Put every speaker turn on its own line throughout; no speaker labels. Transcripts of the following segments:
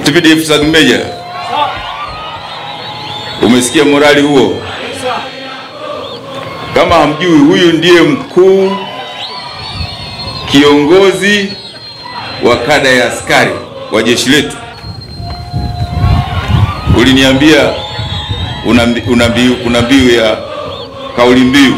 TPDF Sergeant Major. Umesikia morali huo? Kama hamjui, huyu ndiye mkuu kiongozi wa kada ya askari wa jeshi letu. Uliniambia una mbiu ya kauli mbiu.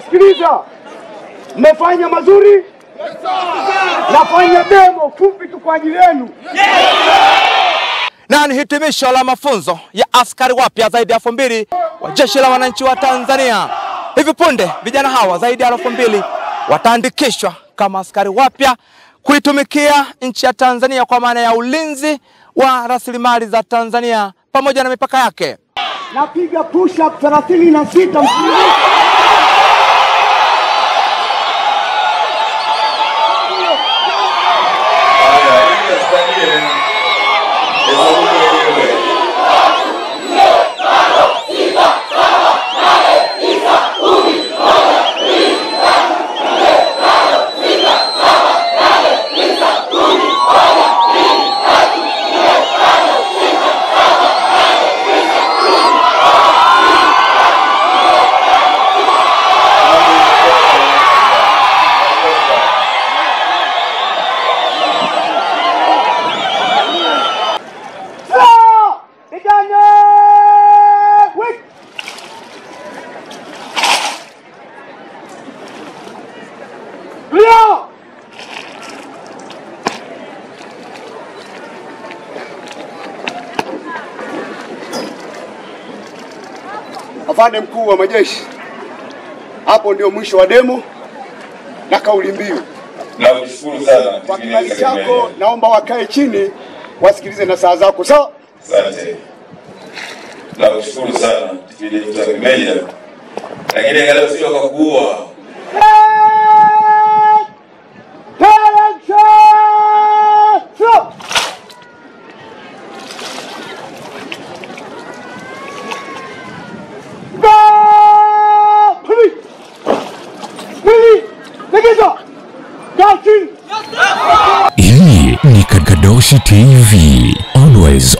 Sikiliza. Mmefanya mazuri? Nafanya demo fupi tu kwa ajili yenu.
Na ni hitimisho la mafunzo ya askari wapya zaidi ya 2000 wa Jeshi la Wananchi wa Tanzania. Hivi punde vijana hawa zaidi ya 2000 wataandikishwa kama askari wapya kuitumikia nchi ya Tanzania kwa maana ya ulinzi wa rasilimali za Tanzania pamoja na mipaka yake.
Napiga push up 36 mfululizo. Afande mkuu wa majeshi, hapo ndio mwisho wa demo na kauli mbiu.
Nakushukuru sana.
Kwa kibali chako naomba wakae chini wasikilize na saa zako. Sawa?
Asante. Nakushukuru sana TPDF Sergeant Major. Lakini angalau sio kwa kuua.
Hii ni Kagadoshi TV, always